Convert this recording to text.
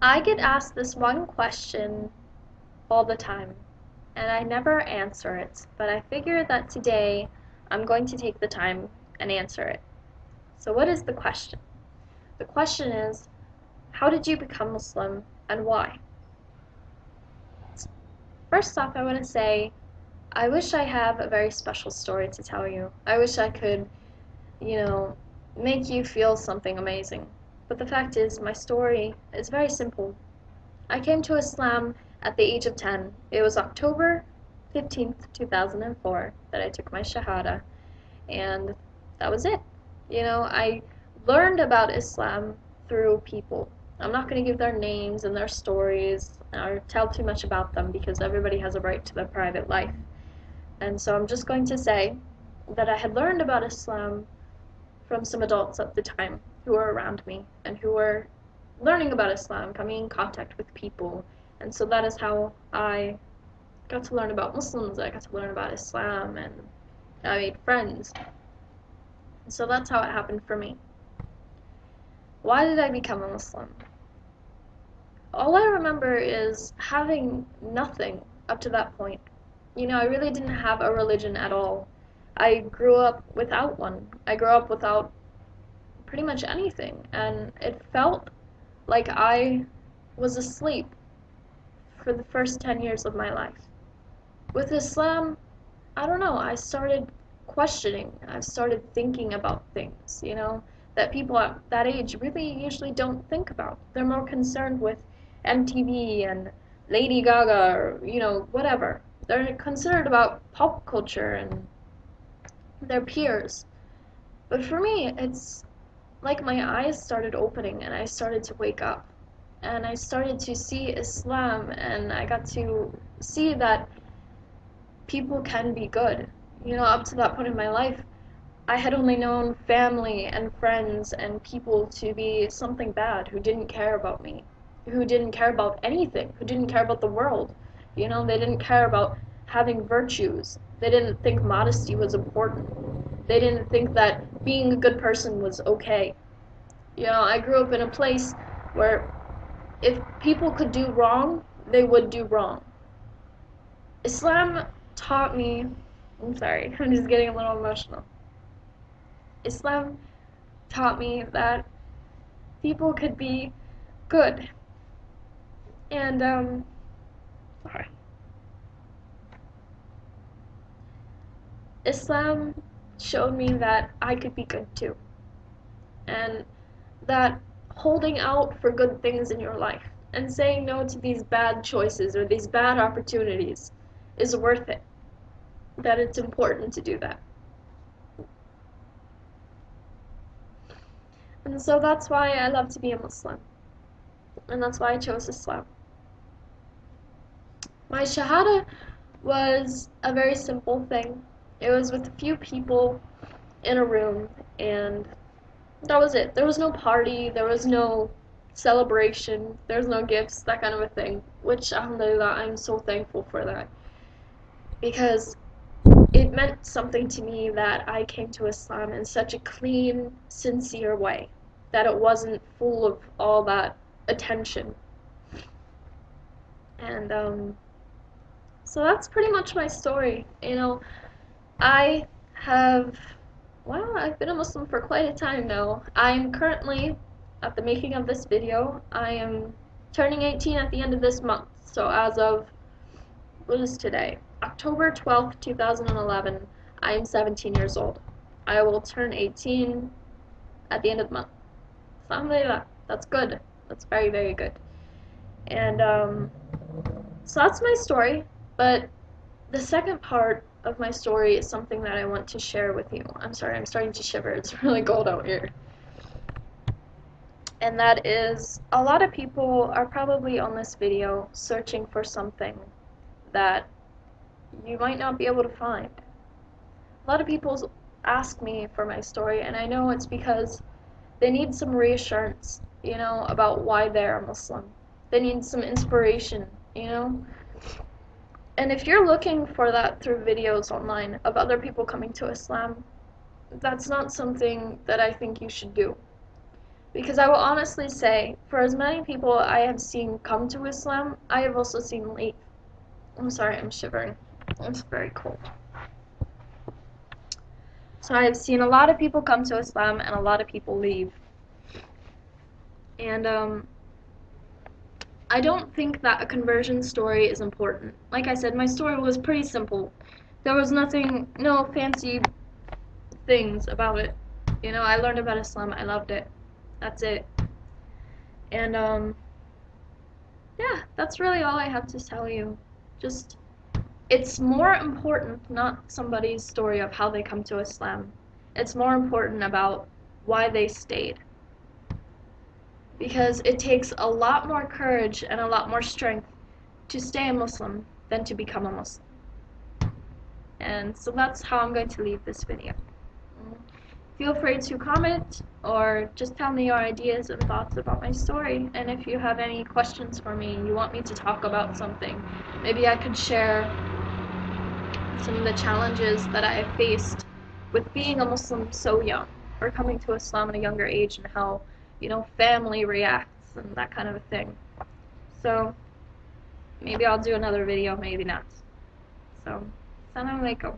I get asked this one question all the time, and I never answer it, but I figure that today I'm going to take the time and answer it. So, what is the question? The question is, how did you become Muslim and why? First off, I want to say, I wish I have a very special story to tell you. I wish I could, you know, make you feel something amazing. But the fact is, my story is very simple. I came to Islam at the age of 10. It was October 15th, 2004 that I took my Shahada, and that was it. I learned about Islam through people. I'm not going to give their names and their stories or tell too much about them because everybody has a right to their private life. And so I'm just going to say that I had learned about Islam from some adults at the time who were around me and who were learning about Islam, coming in contact with people. And so that is how I got to learn about Muslims, I got to learn about Islam, and I made friends. So that's how it happened for me. Why did I become a Muslim? All I remember is having nothing up to that point. I really didn't have a religion at all. I grew up without one. I grew up without pretty much anything, and it felt like I was asleep for the first 10 years of my life. With Islam, I don't know, I started questioning. I started thinking about things, that people at that age really usually don't think about. They're more concerned with MTV and Lady Gaga or, whatever. They're concerned about pop culture and their peers. But for me, it's like my eyes started opening and I started to wake up. And I started to see Islam and I got to see that people can be good. Up to that point in my life, I had only known family and friends and people to be something bad who didn't care about me, who didn't care about anything, who didn't care about the world. They didn't care about having virtues. They didn't think modesty was important. They didn't think that being a good person was okay. I grew up in a place where if people could do wrong, they would do wrong. Islam taught me, I'm sorry, I'm just getting a little emotional. Islam taught me that people could be good. And, sorry. Islam showed me that I could be good too. And that holding out for good things in your life and saying no to these bad choices or these bad opportunities is worth it. That it's important to do that. And so that's why I love to be a Muslim. And that's why I chose Islam. My Shahada was a very simple thing. It was with a few people in a room, and that was it. There was no party, there was no celebration, there was no gifts, that kind of a thing. Which, alhamdulillah, I'm so thankful for that. Because it meant something to me that I came to Islam in such a clean, sincere way. That it wasn't full of all that attention. And so that's pretty much my story. I have, well, I've been a Muslim for quite a time now. I'm currently, at the making of this video, I am turning 18 at the end of this month. So as of, what is today? October 12th, 2011, I am 17 years old. I will turn 18 at the end of the month. Alhamdulillah, that's good. That's very, very good. And so that's my story, but the second part of my story is something that I want to share with you. I'm sorry, I'm starting to shiver. It's really cold out here. And that is, a lot of people are probably on this video searching for something that you might not be able to find. A lot of people ask me for my story, and I know it's because they need some reassurance, about why they're a Muslim. They need some inspiration, And if you're looking for that through videos online of other people coming to Islam, that's not something that I think you should do. Because I will honestly say, for as many people I have seen come to Islam, I have also seen leave. I'm sorry, I'm shivering. It's very cold. So I have seen a lot of people come to Islam and a lot of people leave. And I don't think that a conversion story is important. Like I said, my story was pretty simple. There was nothing, no fancy things about it. You know, I learned about Islam, I loved it. That's it. And yeah, that's really all I have to tell you. Just, it's more important not somebody's story of how they come to Islam. It's more important about why they stayed. Because it takes a lot more courage and a lot more strength to stay a Muslim than to become a Muslim. And so that's how I'm going to leave this video. Feel free to comment or just tell me your ideas and thoughts about my story. And if you have any questions for me, you want me to talk about something, maybe I could share some of the challenges that I have faced with being a Muslim so young, or coming to Islam at a younger age, and how, you know, family reacts and that kind of a thing. So maybe I'll do another video, maybe not. So, Assalamu alaikum.